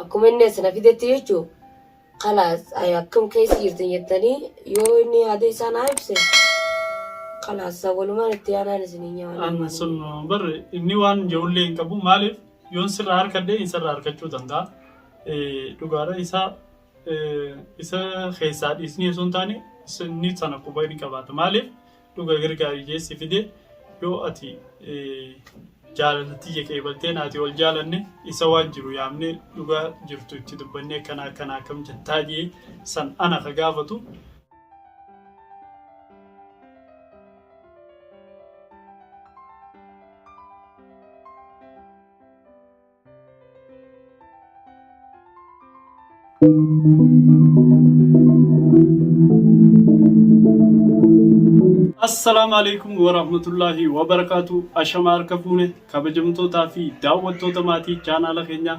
akkuma inni sana fidetti jechuun khalaas akkam keessa jirtan jettanii yoo inni yaada isaa naa ibse khalaas walumaan itti yaadaan isinii nyaata. Anna sun barre inni waan ijoollee hin qabu maaliif yoon sirraa harkadhee isarraa harkachuu danda'a. Dhugaadha isa keessaa dhiisnii osoo hin taane inni sana quba ni qabaata. Maaliif dhuga gargaarii keessi fide yoo ati jaalalatti qeebaltee naati wal jaalanne isa waan jiru yaamne dhugaa jirtu itti dubbannee kana akkam jettaa jee san ana ka gaafatu. Assalamu alaikum warahmatullahi wabarakatuh. Ashamar kafune kabajamtoota fi daawwattoota maatii chaanala keenya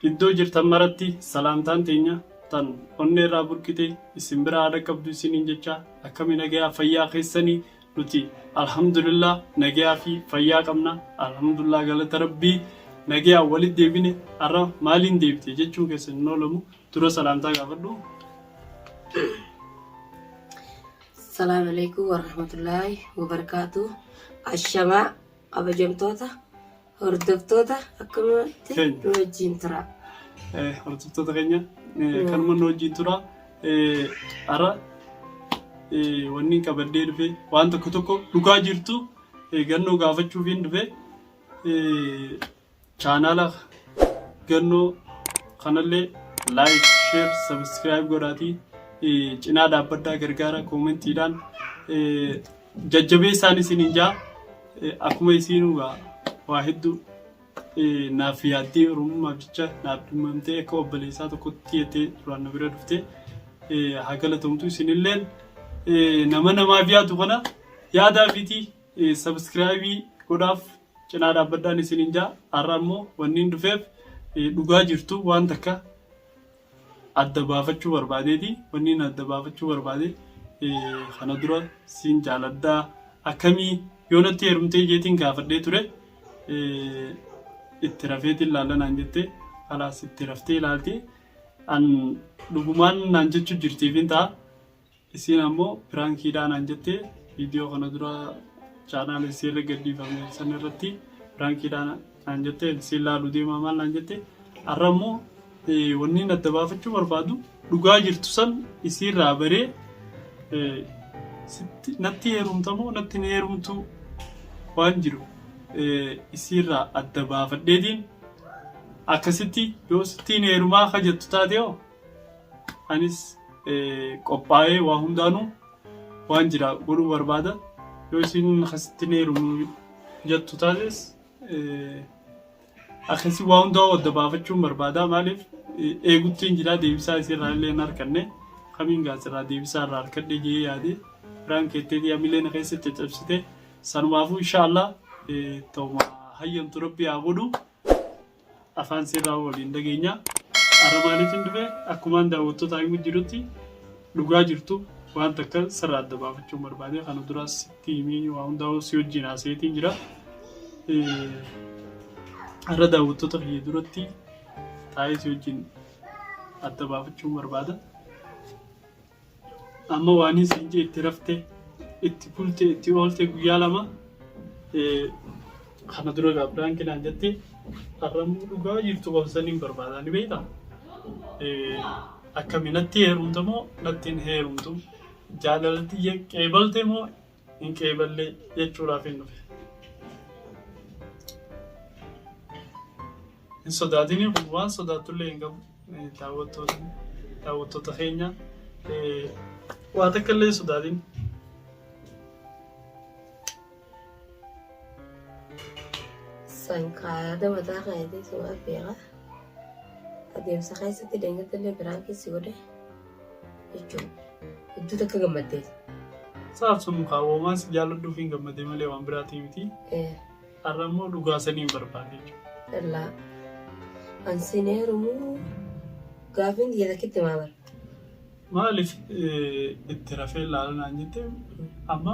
iddoo jirtan maratti salaamtaan teenya tan onneerraa burkite isin bira haadha qabdu isiniin jecha akkami nagayaa fayyaa keessanii nuti alhamdulillah nagayaa fi fayyaa qabna. Alhamdulillah galata rabbii nagayaa walitti deebine arra maaliin deebite jechuun keessan hin oolamu dura salaamtaa gaafadhu. Assalamu alaikum warahmatullahi wabarakatuh. Ashama kabajamtoota hordoftoota akkamatti nu wajjin tura. Hordoftoota keenya kanuma nu wajjin tura. Ara wanni qabadhee dhufe waan tokko dhugaa jirtu gannoo gaafachuuf hin dhufe chaanala gannoo kanallee like, share, subscribe godhaatii. Cinaa dhaabbadhaa gargaara koomentiidhaan jajjabee isaan isiniin jaa akkuma isinuu waa hedduu naaf yaaddee oromummaaf jecha naaf dhimmamtee akka obboleessaa tokkotti jettee duraan na bira dhuftee haa galatamtu isinilleen namaaf yaadu kana yaadaa fiitii sabskiraayibii godhaaf cinaa dhaabbadhaan isiniin jaa har'a immoo wanni dhufeef dhugaa jirtu waan takka adda baafachuu barbaadeeti. Wanni adda baafachuu barbaade kana dura siin jaaladdaa akkamii yoo natti heerumtee jeetiin gaafadhee ture itti rafeetiin ilaalanaan jettee alaas itti raftee ilaaltee an dhugumaan naan jechuu jirtiifin ta'a. Isiin ammoo piraankiidhaan naan jettee viidiyoo kana dura chaanaala isiirra gadhiifame san irratti piraankiidhaan naan jettee isiin laaluu deemaa maal naan jettee har'a ammoo wanni adda baafachuu barbaadu dhugaa jirtu san isiirraa baree natti heerumtamoo natti hin heerumtu waan jiru isiirraa adda baafadheetiin akkasitti yoo sittiin heerumaa ka jettu taatee anis qophaa'ee waa hundaanuu waan jira godhuu barbaada. Yoo isin akkasittiin heerumu jettu taates akkasii waa hundaa adda baafachuun barbaada. Maaliif eeguttiin jira deebisaa isirraa illee hin harkanne kamiin gaasirraa deebisaa irraa harkadhe jee yaade biraan keetteetii amileen keessatti caccabsite sanumaafuu inshaallah ta'uma hayyamtu rabbi haa godhu afaan sirraa waliin dhageenya. Har'a maaliif hin dhufe akkumaan daawwattoota himuu jirutti dhugaa jirtu waan takka sirraa adda baafachuun barbaade kana duraas sitti himii waa hundaa si wajjin haasayeetiin jira. Har'a daawwattoota kiyya duratti taa'ee si wajjin adda baafachuun barbaada. Amma waan isin itti raftee itti bulte itti oolte guyyaa lama kana dura gaafadhaan kinaan jettee har'a dhugaa jirtu qofsaniin barbaada ni beektaa? Akkami natti heerumta moo natti hin heerumtu jaalalatti qeebalte moo hin qeeballe jechuudhaaf hin dhufe. Hin sodaatini kun waan sodaatullee hin qabu. Daawwattoota keenya waa takka illee sodaatin. Sankaada mataa keetii sumaa beekaa adeemsa keessatti deeggartallee biraan keessi godhe jechuun hedduu takka gammaddeeti. Saaf sun kaawwamaan si jaaladhuuf hin gammadee malee waan biraatii miti. Har'a immoo dhugaa sanii hin barbaade jechuudha. Ansineerumu gaafin jedhakitti maamar. Maaliif itti rafee ilaalanaan jettee amma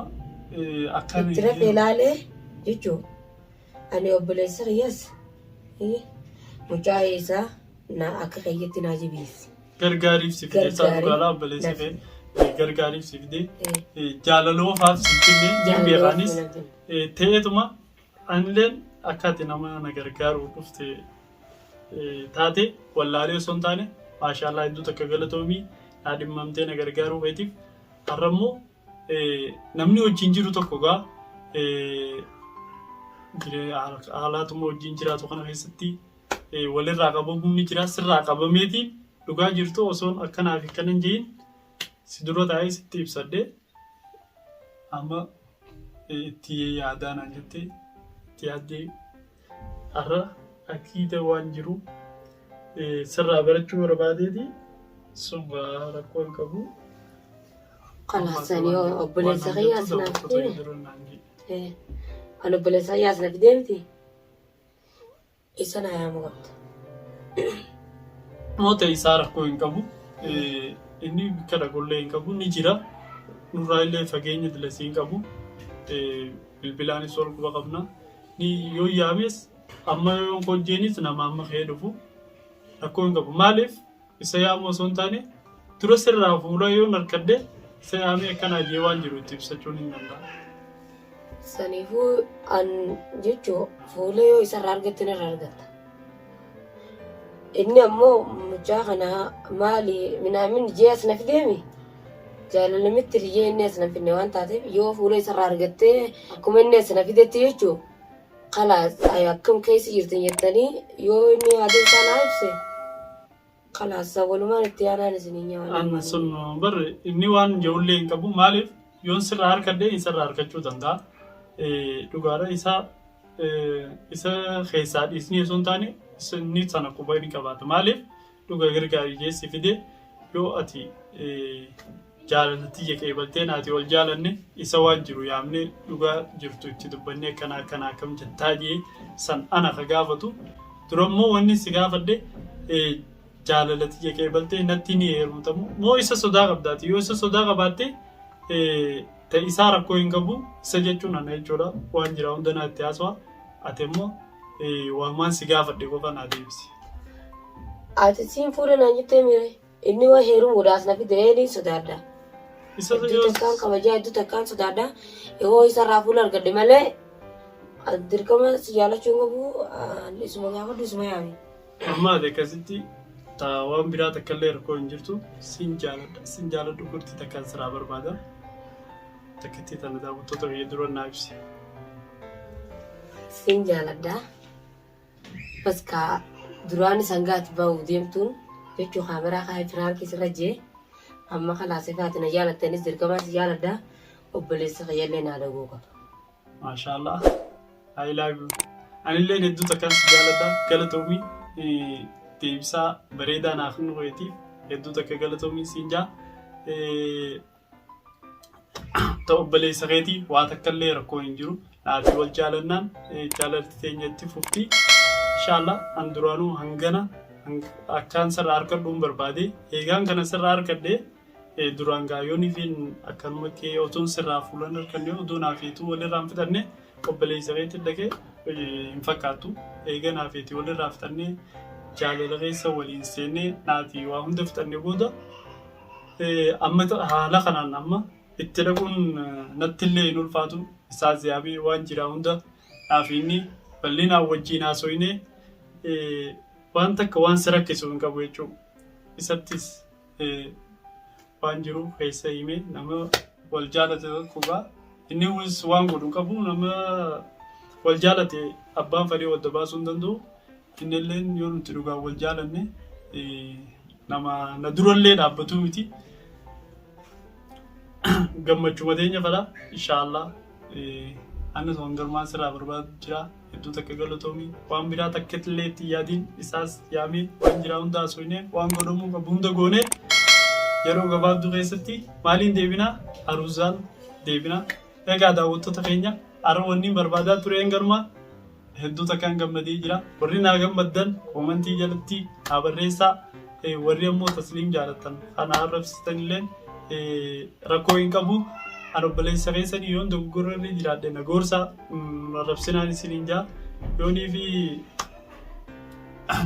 akkan itti rafee ilaalee jechuun ani obboleessa kiyyaas mucaa isaa na akka kayyetti naa jabeessi. Gargaariif si fide isaa dhugaadhaa obboleessa kee gargaariif si fide jaalaloo faaf si fide jimbeekaanis ta'eetuma anilleen akka ati nama na gargaaruu dhufte taate wallaalee osoo hin taane maashaallah hedduu takka galatoomii naa dhimmamtee na gargaaruu feetiif har'ammoo namni wajjin jiru tokko gaa haalaatuma wajjin jiraatu kana keessatti walirraa qabamuun ni jira sirraa qabameetiin dhugaa jirtu osoon akkanaaf kan hin jiin si dura taa'ee sitti ibsadde amma itti yaadaan jettee itti yaaddee har'a akkiite waan jiru sirraa barachuu barbaadeeti sun rakkoo hin qabu. Kalaasanii obboleessa qiyyaas naaf deeme. Kan obboleessa qiyyaas naaf deemti. Isa na yaamu qabda. Moota isaa rakkoo hin qabu. Inni bikka dhaqullee hin qabu ni jira. Nurraa illee fageenya dilasii hin qabu. Bilbilaanis ol quba qabna. Ni yoo yaames amma yoo hojjeenis nama amma ka'ee dhufu rakkoo hin qabu. Maaliif isa yaamu osoo hin taane dura sirraa fuula yoo narkadde isa yaamee akkanaa jee waan jiru itti ibsachuun hin danda'a. Saniifuu an jechuun fuula yoo isarraa argatte narraa argatta. Inni ammoo mucaa kana maali minaamin jee as na fideemi. Jaalalamitti riyyee inni as na fidne waan taateef yoo fuula isarraa argattee akkuma inni as na fidetti jechuun kalaas akkam keessa jirtan jettanii yoo inni yaada isaa naa ibse kalaas walumaan itti yaadaan isinii nyaawwan. Anna sun barre inni waan ijoollee hin qabu maaliif yoon sirraa harkadhee isarraa harkachuu danda'a. Dhugaadha isa keessaa dhiisnii osoo hin taane inni sana quba ni qabaata. Maaliif dhuga gargaarii jeessi fide yoo ati jaalalatti jeqeebaltee naati wal jaalanne isa waan jiru yaamne dhugaa jirtu itti dubbannee akkana akkam jettaa jee san ana ka gaafatu durammoo wanni si gaafadhe jaalalatti jeqeebaltee natti ni heerumtamu moo isa sodaa qabdaati yoo isa sodaa qabaatte isaa rakkoo hin qabu isa jechuun ana jechuudha waan jira hunda naatti haasawaa ati immoo waamaan si gaafadhe qofa naa deebisi. Ati siin fuula naan jettee mire inni waa heerumuudhaas na fidee ni sodaadha. Iddoo takkaan kabajaa iddoo takkaan sodaadha yoo isarraa fuula argadde malee dirqama si jaalachuu qabu isuma gaafadhu isuma yaami. Amma ati akkasitti waan biraa takkallee rakkoo hin jirtu siin jaaladhu kurtii takkaan siraa barbaada. Takkitti tana daawwattoota biyya dura naa ibsi. Siin jaaladha. Baska duraan sangaatti bahu deemtuun jechuun kaameraa kaa'ee firaanki sirra jee amma kalaasee faatina jaalattanis dirqamaa si jaaladha obboleessa fayyallee naa dhaguu qaba. Maashaallah. I love you. Anillee hedduu takkaan si jaaladha galatoomii deebisaa bareedaa naaf hin qoyeetiif hedduu takka galatoomii siin jaa. Ta'u obboleessa keetii waa takkallee rakkoo hin jiru naati wal jaalannaan jaalalti teenyatti fufti inshallah an duraanuu hangana akkaan sirraa harkadhuun barbaade eegaan kana sirraa harkadhee duraan gaayyoonii fi akkanuma kee otuun sirraa fuulan harkannee oduu naafeetuu walirraa hin fixanne obboleessa keetii dhaqee hin fakkaatu eegaa naafeetii walirraa fixannee jaalala keessa waliin seennee naati waa hunda fixannee booda amma haala kanaan amma itti dhaquun natti illee hin ulfaatu isaa ziyaabee waan jira hunda naaf inni bal'inaan wajjiin haasoyne waan takka waan si rakkisu hin qabu jechuudha. Isattis waan jiru keessa hime nama wal jaalate tokkogaa inni waan godhu qabu nama wal jaalate abbaan fadhii wadda baasuu hin danda'u inni illee yoo nuti dhugaa wal jaalanne nama na durallee dhaabbatu miti. Gammachuu mateenya fadha inshallah annis wangarmaan sirraa barbaadu jira hedduu takka galatoomii waan biraa takkattillee itti yaadiin isaas yaamee waan jiraa hunda haasofnee waan godhamuu qabu hunda goonee yeroo gabaabduu keessatti maaliin deebinaa aruuzaan deebinaa egaa daawwattoota keenya har'a wanni barbaadaa tureen garmaa hedduu takkaan gammadee jira warri naa gammaddan koomentii jalatti haa barreessaa warri ammoo tasliim jaalattan kana arrabsitanillee rakkoo hin qabu an obboleessa keessanii yoon dogoggorree jiraadhe na gorsa arrabsinaan isiniin jaa yoonii fi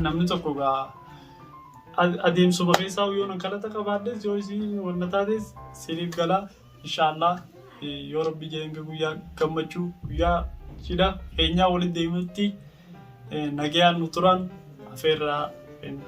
namni tokko gaa adeemsuma keessaa yoo nan kalata qabaaddes yoo isin wanna taates siniif galaa inshaallah yoo rabbi jedhanga guyyaa gammachuu guyyaa cidha keenyaa waliin deemutti nagayaan nu turan afeerraa kenna.